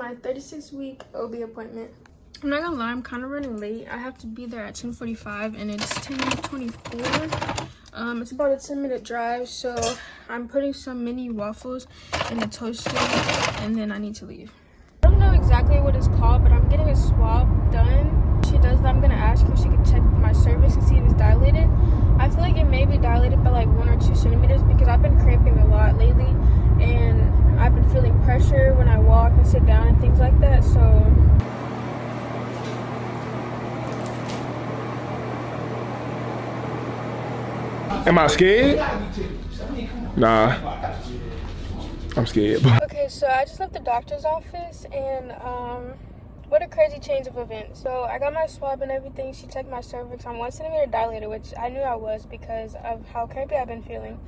my 36-week OB appointment. I'm not gonna lie, I'm kind of running late. I have to be there at 10:45 and it's 10:24. It's about a 10-minute drive, so I'm putting some mini waffles in the toaster and then I need to leave. I don't know exactly what it's called, but I'm getting a swab done. She does that. I'm gonna ask her if she can check my cervix and see if it's dilated. I feel like it may be dilated by like 1 or 2 centimeters because I've been cramping a lot lately and I've been feeling pressure when I walk and sit down and things like that, so. Am I scared? Nah, I'm scared. Okay, so I just left the doctor's office and what a crazy change of events. So I got my swab and everything. She checked my cervix. I'm 1 centimeter dilated, which I knew I was because of how crampy I've been feeling.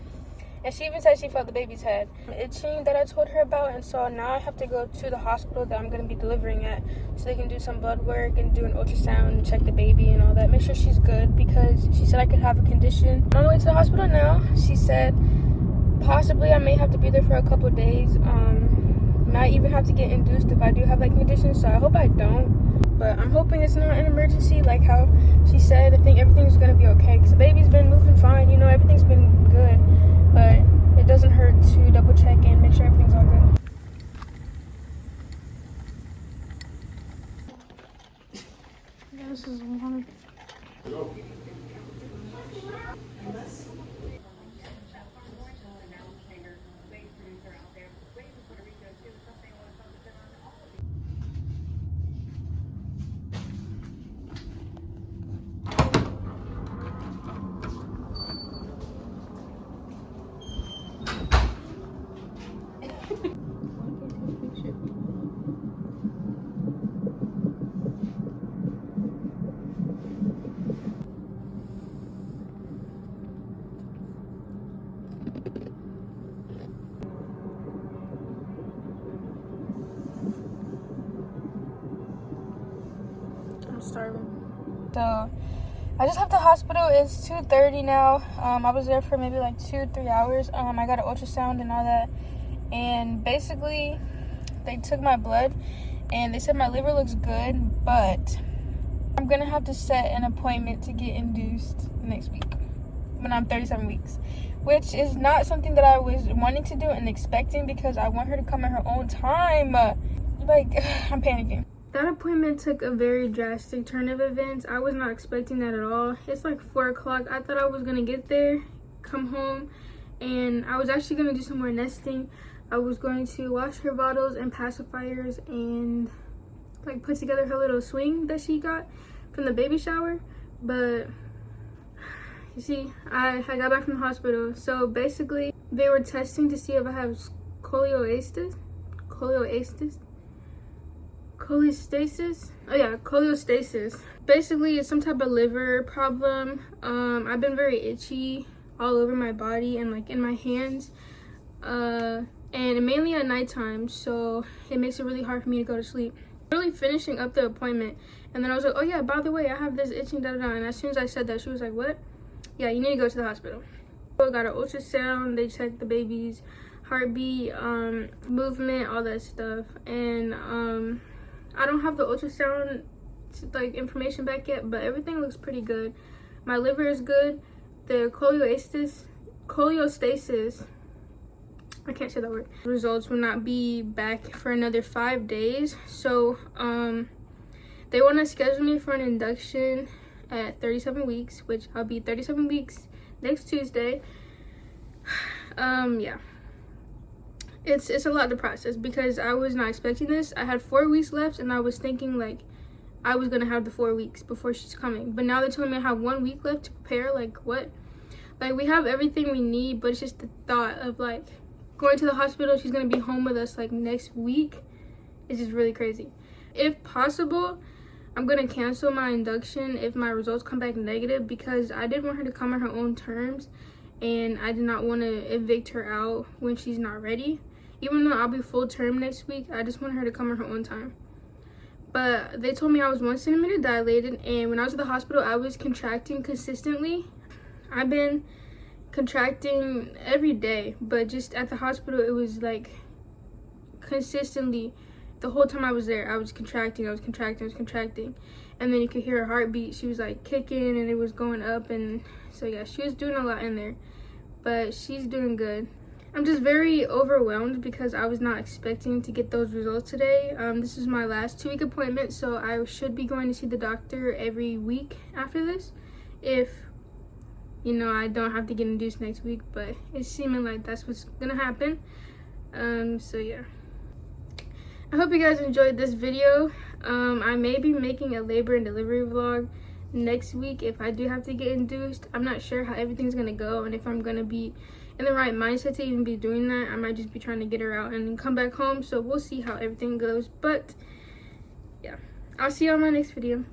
And she even said she felt the baby's head itching that I told her about. And so now I have to go to the hospital that I'm going to be delivering at so they can do some blood work and do an ultrasound and check the baby and all that. Make sure she's good because she said I could have a condition. On the way to the hospital now, she said possibly I may have to be there for a couple of days. Might even have to get induced if I do have that condition. So I hope I don't. But I'm hoping it's not an emergency like how she said. I think everything's going to be okay because the baby's been moving fine. You know, everything's been good. But it doesn't hurt to double check and make sure everything's all good. This is one. I'm starving. So I just left the hospital. It's 2:30 now. I was there for maybe like 2-3 hours. I got an ultrasound and all that, and basically they took my blood and they said my liver looks good, but I'm gonna have to set an appointment to get induced next week when I'm 37 weeks, which is not something that I was wanting to do and expecting because I want her to come at her own time. Like, I'm panicking. That appointment took a very drastic turn of events. I was not expecting that at all. It's like 4 o'clock. I thought I was gonna get there, come home, and I was actually gonna do some more nesting. I was going to wash her bottles and pacifiers and like put together her little swing that she got from the baby shower. But you see, I got back from the hospital. So basically they were testing to see if I have cholestasis. Basically it's some type of liver problem. I've been very itchy all over my body and like in my hands, and mainly at nighttime, so it makes it really hard for me to go to sleep. Really finishing up the appointment, and then I was like, oh yeah, by the way, I have this itching and as soon as I said that, she was like, what? Yeah, you need to go to the hospital. So I got an ultrasound. They checked the baby's heartbeat, movement, all that stuff, and I don't have the ultrasound like information back yet, but everything looks pretty good. My liver is good. The cholestasis, I can't say that word. Results will not be back for another 5 days. So they want to schedule me for an induction at 37 weeks, which I'll be 37 weeks next Tuesday. Yeah. It's a lot to process because I was not expecting this. I had 4 weeks left and I was thinking like I was gonna have the 4 weeks before she's coming, but now they're telling me I have 1 week left to prepare. Like, what? Like, we have everything we need, but it's just the thought of like going to the hospital. She's gonna be home with us like next week. It's just really crazy. If possible, I'm gonna cancel my induction if my results come back negative because I did want her to come at her own terms and I did not want to evict her out when she's not ready. Even though I'll be full term next week, I just want her to come at her own time. But they told me I was 1 centimeter dilated, and when I was at the hospital, I was contracting consistently. I've been contracting every day, but just at the hospital, it was like consistently the whole time I was there, I was contracting, and then you could hear her heartbeat. She was like kicking and it was going up, and so yeah, she was doing a lot in there, but she's doing good. I'm just very overwhelmed because I was not expecting to get those results today. This is my last 2-week appointment, so I should be going to see the doctor every week after this, if you know I don't have to get induced next week, but it's seeming like that's what's gonna happen. So yeah, I hope you guys enjoyed this video. I may be making a labor and delivery vlog next week if I do have to get induced. I'm not sure how everything's gonna go and if I'm gonna be in the right mindset to even be doing that. I might just be trying to get her out and then come back home, so we'll see how everything goes. But yeah, I'll see you on my next video.